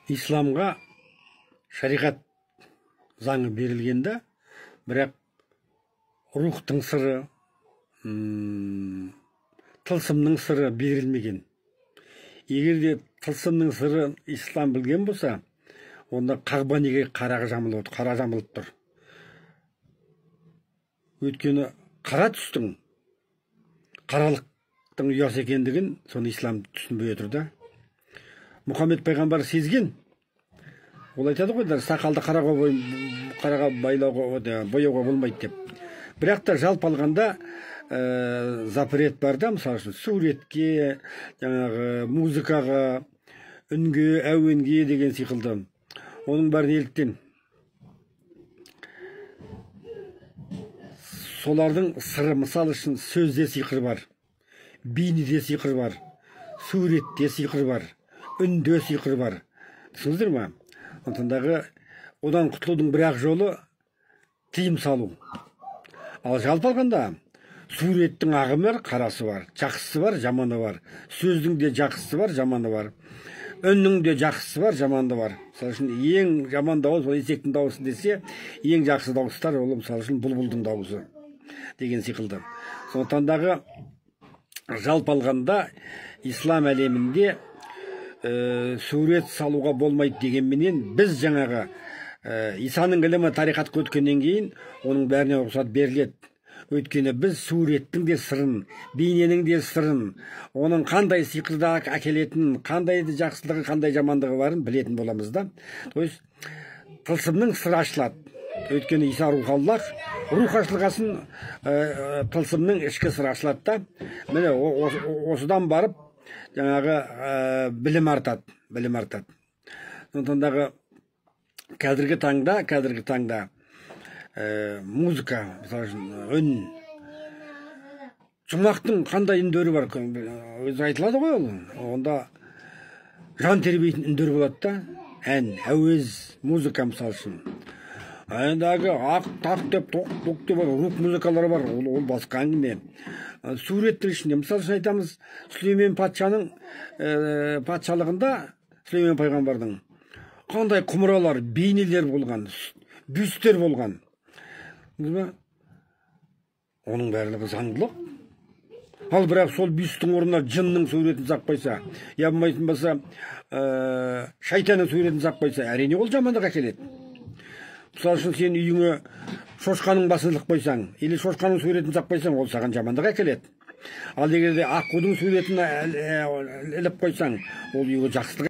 исламға шариғат заңы берілгенде, бірақ рухтың сыры, тылсымның сыры берілмеген. Егер де тылсымның сыры ислам білген болса, онда Қағба неге қара жамылып тұр. Өйткені қара түстің қаралықтың ұясы екендігін соны ислам түсінбей отыр да. Мұхаммед пайғамбар сезген. Ол айтады ғой, сақалды қараға бояуға болмайды деп. Бірақ та жалпы алғанда запрет бар да, мысалы үшін суретке, музыкаға, үнге, әуенге деген секілді. Оның бәрі неліктен? Солардың сыры, мысалы үшін сөзде сиқыр бар, бейнеде сиқыр бар, суретте сиқыр бар, үнде сиқыр бар. Түсіндіңіздер ме? Сондықтан одан құтылудың бір-ақ жолы тыйым салу. Ал жалпы алғанда суреттің ағымы бар, қарасы бар, жақсысы бар, жаманы бар. Сөздің де жақсысы бар, жаманы бар. Үннің де жақсысы бар, жаманы бар. Мысалы үшін ең жаман дауыс ол есектің дауысы десе, ең жақсы дауыстар ол мысалы үшін бұлбұлдың дауысы деген секілді. Сондықтан жалпы алғанда ислам әлемінде сурет салуға болмайды дегенменен біз жаңағы Исаның ілімі тарихатқа өткеннен кейін оның бәріне рұқсат беріледі. Өйткені біз суреттің де сырын, бейненің де сырын, оның қандай сиқырда әкелетінін, қандай жақсылығы, қандай жамандығы барын білетін боламыз да. То есть тылсымның сыры ашылады. Өйткені Иса рух Аллах, рух ашылғасын тылсымның ішкі сыры ашылады да. Міне осыдан барып жаңағы білім артады. Сондықтан қазіргі таңда музыка, үн, жұмақтың қандай үндері бар, өзі айтылады ғой ол. Онда жан тербейтін үндер болады да, ән, әуез, музыка мысалы үшін. Әндағы ақ-тақ деп, тоқ-тоқ деп рух музыкалары бар, ол басқа әңгіме. Суреттің ішінде, мысалы үшін айтамыз, Сүлеймен патшаның патшалығында, Сүлеймен пайғамбардың қандай құмыралар, бейнелер болған, бюстер болған. Оның бәрілігі заңдылық. Ал бірақ сол бюстің орнына жынның суретін сақпайса, я болмайтын болса, шайтанның суретін сақпайса, әрине ол жамандық әкеледі. Мысалы үшін сен үйіңе шошқаның басын іліп қойсаң, или шошқаның суретін сақпайсаң, ол саған жамандық әкеледі. Ал егер де аққудың суретін іліп қойсаң, ол үйге жақсылық